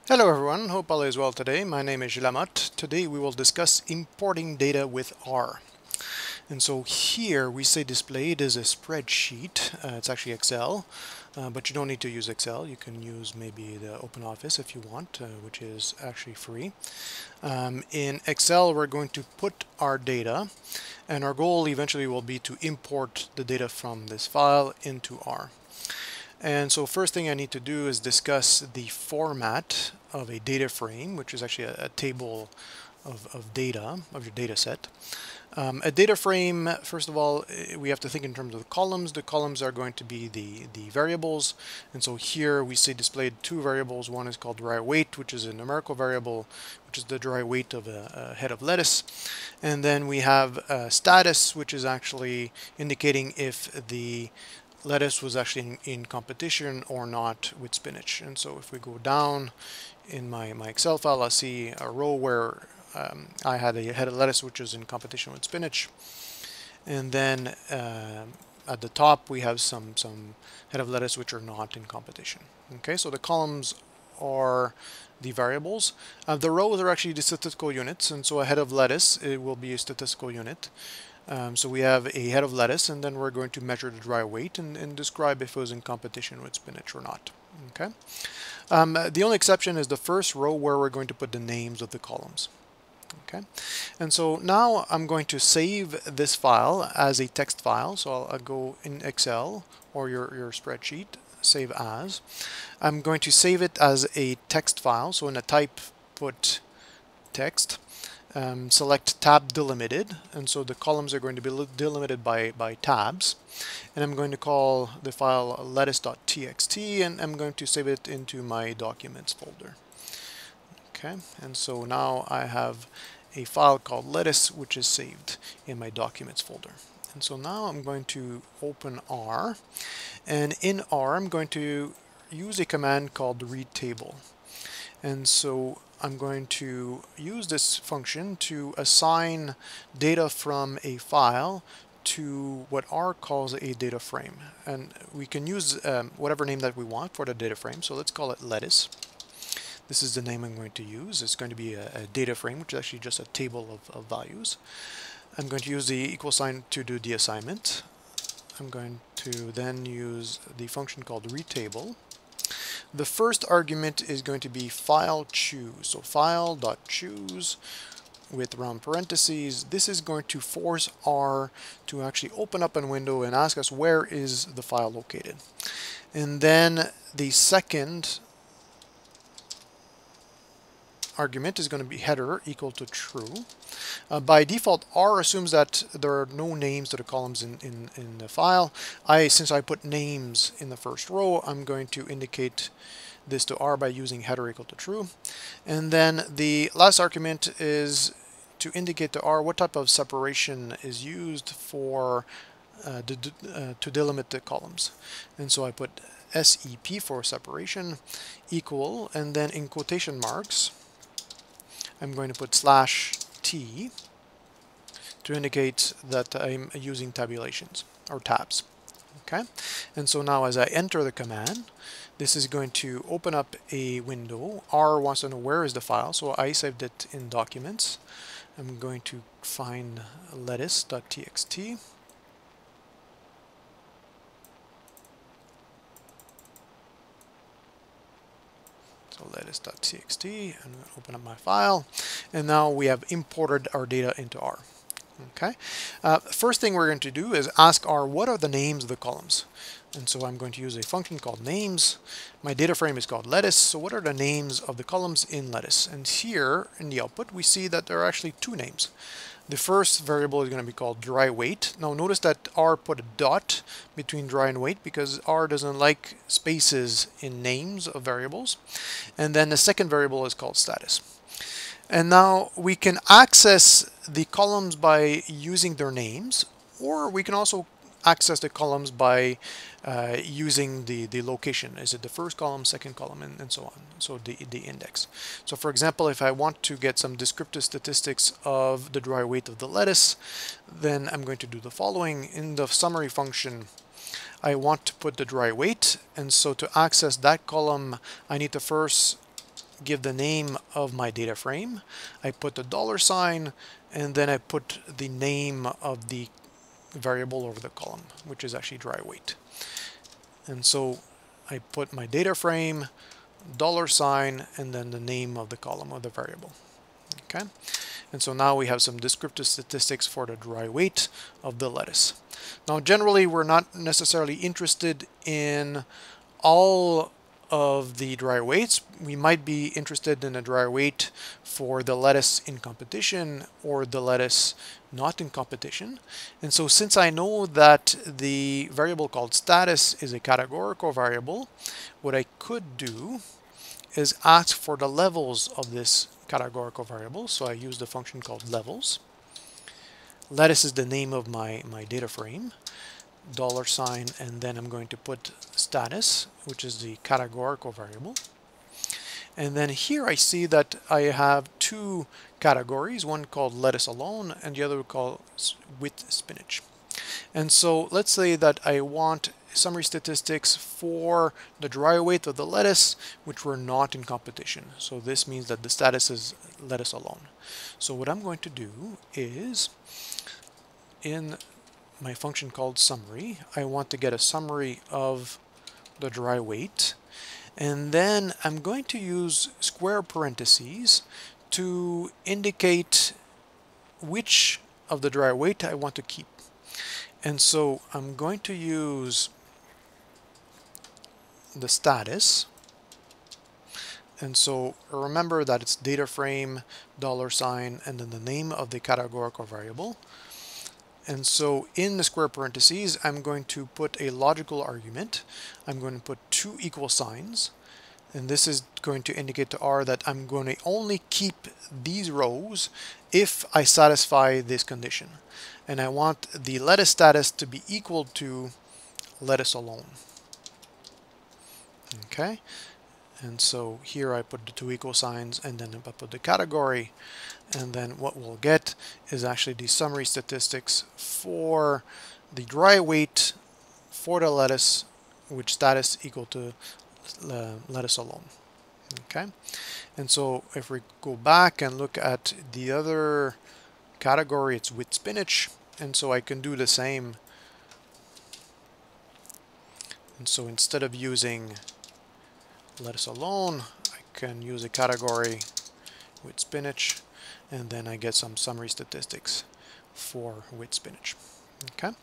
Hello everyone, hope all is well today. My name is Jilamot. Today we will discuss importing data with R. And so here we say displayed is a spreadsheet. It's actually Excel, but you don't need to use Excel. You can use maybe the OpenOffice if you want, which is actually free. In Excel, we're going to put our data, and our goal eventually will be to import the data from this file into R. And so first thing I need to do is discuss the format of a data frame, which is actually a table of data, of your data set. A data frame, first of all, we have to think in terms of the columns. The columns are going to be the variables. And so here we say displayed two variables. One is called dry weight, which is a numerical variable, which is the dry weight of a head of lettuce. And then we have status, which is actually indicating if the lettuce was actually in competition or not with spinach. And so if we go down in my Excel file, I see a row where I had a head of lettuce which is in competition with spinach. And then at the top we have some head of lettuce which are not in competition. Okay, so the columns are the variables. The rows are actually the statistical units, and so a head of lettuce, it will be a statistical unit. So we have a head of lettuce, and then we're going to measure the dry weight and describe if it was in competition with spinach or not. Okay. The only exception is the first row where we're going to put the names of the columns. Okay. And so now I'm going to save this file as a text file. So I'll go in Excel or your spreadsheet, save as. I'm going to save it as a text file. So in a type, put text. Select tab delimited, and so the columns are going to be delimited by tabs. And I'm going to call the file lettuce.txt, and I'm going to save it into my documents folder. Okay, and so now I have a file called lettuce which is saved in my documents folder. And so now I'm going to open R, and in R I'm going to use a command called read table. And so I'm going to use this function to assign data from a file to what R calls a data frame. And we can use whatever name that we want for the data frame. So let's call it lettuce. This is the name I'm going to use. It's going to be a data frame, which is actually just a table of values. I'm going to use the equal sign to do the assignment. I'm going to then use the function called readTable. The first argument is going to be file choose. So file.choose with round parentheses. This is going to force R to actually open up a window and ask us where is the file located. And then the second argument is going to be header equal to true. By default, R assumes that there are no names to the columns in the file. Since I put names in the first row, I'm going to indicate this to R by using header equal to true. And then the last argument is to indicate to R what type of separation is used for to delimit the columns. And so I put SEP for separation equal, and then in quotation marks I'm going to put /t to indicate that I'm using tabulations or tabs. Okay, and so now as I enter the command, this is going to open up a window. R wants to know where is the file, so I saved it in documents. I'm going to find lettuce.txt. So lettuce.txt, and open up my file, and now we have imported our data into R. Okay. First thing we're going to do is ask R what are the names of the columns. And so I'm going to use a function called names. My data frame is called lettuce. So what are the names of the columns in lettuce? And here in the output we see that there are actually two names. The first variable is going to be called dry weight. Now notice that R put a dot between dry and weight because R doesn't like spaces in names of variables. And then the second variable is called status. And now we can access the columns by using their names, or we can also access the columns by using the location. Is it the first column, second column, and so on. So the index. So for example, if I want to get some descriptive statistics of the dry weight of the lettuce, then I'm going to do the following. In the summary function, I want to put the dry weight, and so to access that column, I need to first give the name of my data frame. I put the $sign, and then I put the name of the variable over the column, which is actually dry weight. And so I put my data frame, $sign, and then the name of the column of the variable. Okay, and so now we have some descriptive statistics for the dry weight of the lettuce. Now generally we're not necessarily interested in all of the dry weights. We might be interested in a dry weight for the lettuce in competition or the lettuce not in competition. And so since I know that the variable called status is a categorical variable, what I could do is ask for the levels of this categorical variable. So I use the function called levels. Lettuce is the name of my data frame, $sign, and then I'm going to put status, which is the categorical variable. And then here I see that I have two categories, one called lettuce alone and the other called with spinach. And so let's say that I want summary statistics for the dry weight of the lettuce, which were not in competition. So this means that the status is lettuce alone. So what I'm going to do is, in my function called summary, I want to get a summary of the dry weight, and then I'm going to use square parentheses to indicate which of the dry weight I want to keep. And so I'm going to use the status, and so remember that it's data frame, $sign, and then the name of the categorical variable. And so in the square parentheses, I'm going to put a logical argument. I'm going to put two equal signs, and this is going to indicate to R that I'm going to only keep these rows if I satisfy this condition. And I want the lettuce status to be equal to lettuce alone. Okay, and so here I put the two equal signs, and then I put the category, and then what we'll get is actually the summary statistics for the dry weight for the lettuce, which status equal to lettuce alone. Okay, and so if we go back and look at the other category, it's with spinach, and so I can do the same. And so instead of using lettuce alone, I can use a category with spinach, and then I get some summary statistics for with spinach. Okay.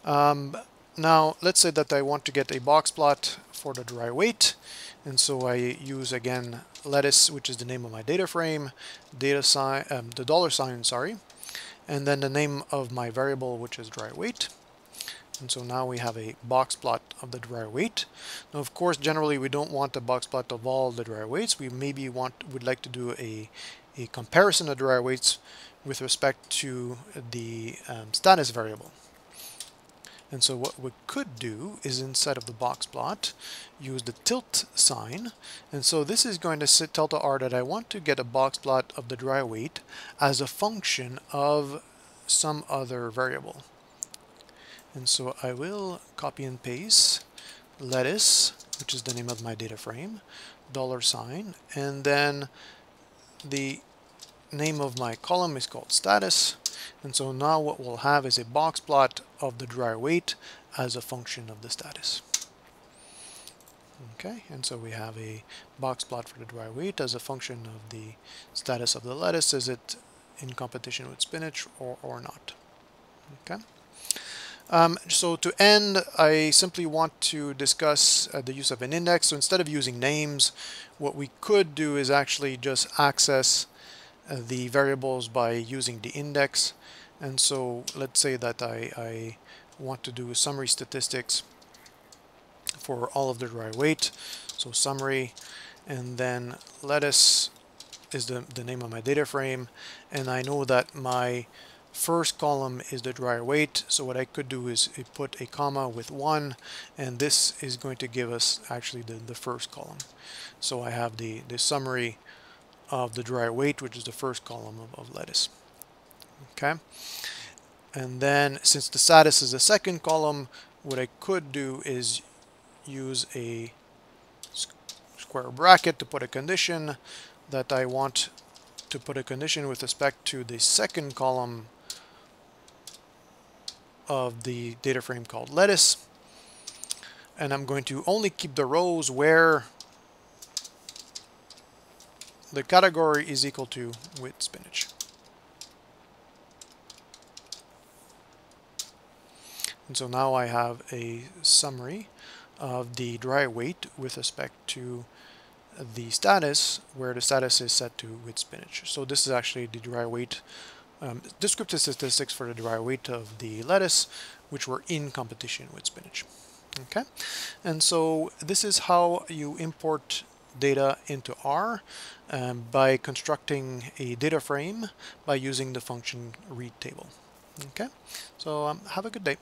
Now let's say that I want to get a box plot for the dry weight, and so I use again lettuce, which is the name of my data frame, the $sign, sorry, and then the name of my variable, which is dry weight. And so now we have a box plot of the dry weight. Now, of course, generally we don't want a box plot of all the dry weights. We maybe would like to do a comparison of dry weights with respect to the status variable. And so what we could do is, inside of the box plot, use the tilt sign. And so this is going to tell to R that I want to get a box plot of the dry weight as a function of some other variable. And so I will copy and paste lettuce, which is the name of my data frame, $sign, and then the name of my column is called status. And so now what we'll have is a box plot of the dry weight as a function of the status. Okay, and so we have a box plot for the dry weight as a function of the status of the lettuce. Is it in competition with spinach or not? Okay. So to end, I simply want to discuss the use of an index. So instead of using names, what we could do is actually just access the variables by using the index. And so let's say that I want to do summary statistics for all of the dry weight. So summary, and then lettuce is the name of my data frame, and I know that my first column is the dry weight. So what I could do is put a comma with 1, and this is going to give us actually the first column. So I have the summary of the dry weight, which is the first column of lettuce. Okay, and then since the status is the second column, what I could do is use a square square bracket to put a condition that I want to put a condition with respect to the second column of the data frame called lettuce. And I'm going to only keep the rows where the category is equal to with spinach. And so now I have a summary of the dry weight with respect to the status, where the status is set to with spinach. So this is actually the dry weight, descriptive statistics for the dry weight of the lettuce, which were in competition with spinach. Okay, and so this is how you import data into R by constructing a data frame by using the function read table. Okay, so have a good day.